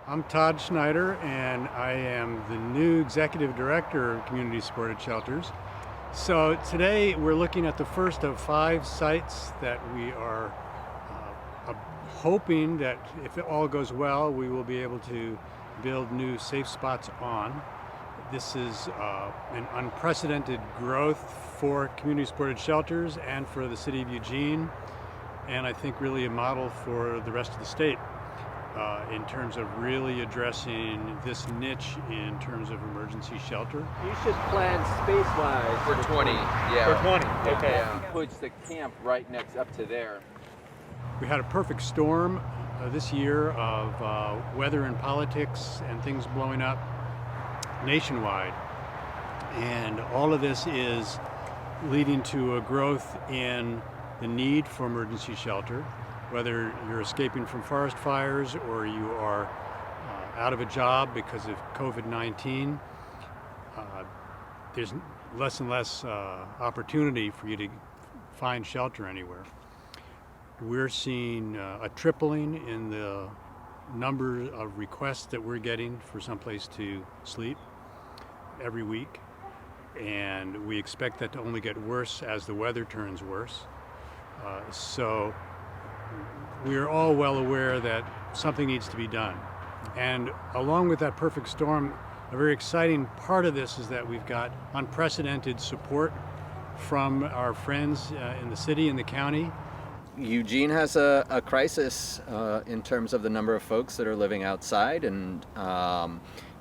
I'm Tod Schneider, and I am the new Executive Director of Community Supported Shelters. So today we're looking at the first of 5 sites that we are hoping that if it all goes well, we will be able to build new safe spots on. This is an unprecedented growth for community supported shelters and for the City of Eugene, and I think really a model for the rest of the state. In terms of really addressing this niche in terms of emergency shelter. You should plan space-wise for 20. Yeah. For 20, okay. Yeah. Puts the camp right next up to there. We had a perfect storm this year of weather and politics and things blowing up nationwide. And all of this is leading to a growth in the need for emergency shelter. Whether you're escaping from forest fires or you are out of a job because of COVID-19, there's less and less opportunity for you to find shelter anywhere. We're seeing a tripling in the number of requests that we're getting for someplace to sleep every week, and we expect that to only get worse as the weather turns worse. So we're all well aware that something needs to be done. And along with that perfect storm, a very exciting part of this is that we've got unprecedented support from our friends in the city and the county. Eugene has a crisis in terms of the number of folks that are living outside, and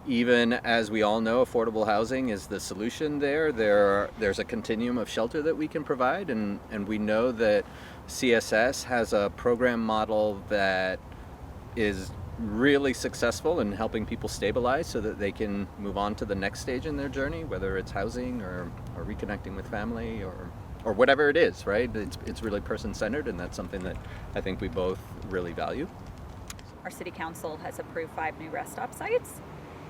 even as we all know, affordable housing is the solution there. There's a continuum of shelter that we can provide, and we know that CSS has a program model that is really successful in helping people stabilize so that they can move on to the next stage in their journey, whether it's housing or reconnecting with family or whatever it is, right? It's really person-centered, and that's something that I think we both really value. Our city council has approved 5 new rest stop sites,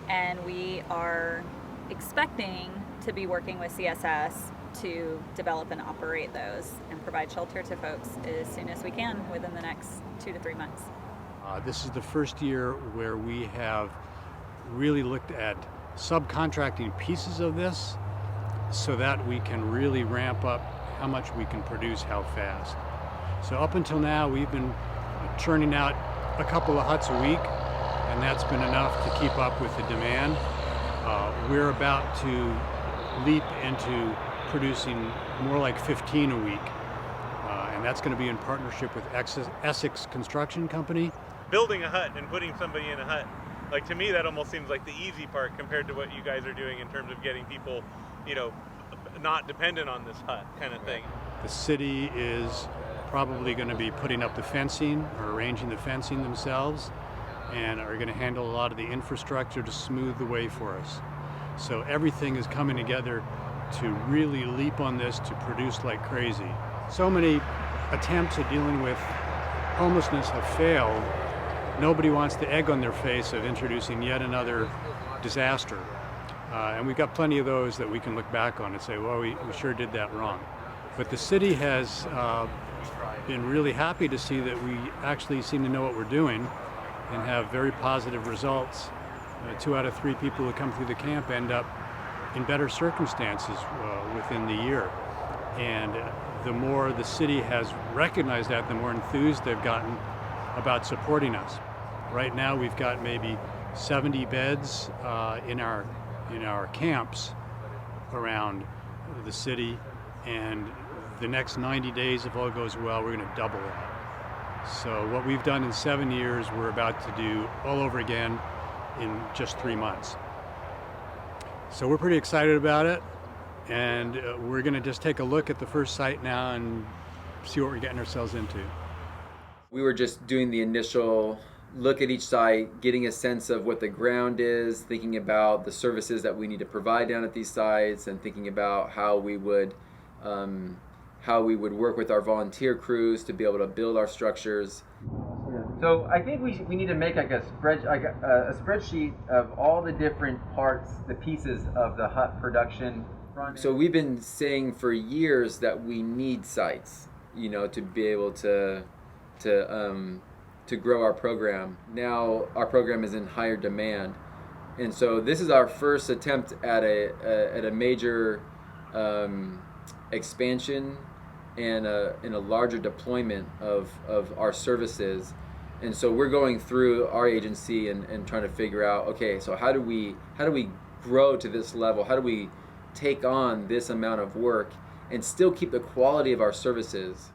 and we are expecting to be working with CSS to develop and operate those and provide shelter to folks as soon as we can within the next 2 to 3 months. This is the first year where we have really looked at subcontracting pieces of this so that we can really ramp up how much we can produce, how fast. So up until now, we've been churning out a couple of huts a week, and that's been enough to keep up with the demand. We're about to leap into producing more like 15 a week, and that's going to be in partnership with Essex Construction Company. Building a hut and putting somebody in a hut, like, to me that almost seems like the easy part compared to what you guys are doing in terms of getting people, not dependent on this hut kind of thing. The city is probably going to be putting up the fencing or arranging the fencing themselves, and are going to handle a lot of the infrastructure to smooth the way for us. So everything is coming together to really leap on this to produce like crazy. So many attempts at dealing with homelessness have failed. Nobody wants the egg on their face of introducing yet another disaster. And we've got plenty of those that we can look back on and say, well, we sure did that wrong. But the city has been really happy to see that we actually seem to know what we're doing and have very positive results. 2 out of 3 people who come through the camp end up in better circumstances within the year. And the more the city has recognized that, the more enthused they've gotten about supporting us. Right now we've got maybe 70 beds in our camps around the city, and the next 90 days, if all goes well, we're going to double that. So what we've done in 7 years, we're about to do all over again in just 3 months. So we're pretty excited about it, and we're going to just take a look at the first site now and see what we're getting ourselves into. We were just doing the initial look at each site, getting a sense of what the ground is, thinking about the services that we need to provide down at these sites, and thinking about how we would work with our volunteer crews to be able to build our structures. So I think we need to make like a spreadsheet of all the different parts, the pieces of the hut production. So we've been saying for years that we need sites, to be able to to grow our program. Now our program is in higher demand, and so this is our first attempt at a major expansion and a larger deployment of our services. And so we're going through our agency and trying to figure out, okay, so how do we grow to this level? How do we take on this amount of work and still keep the quality of our services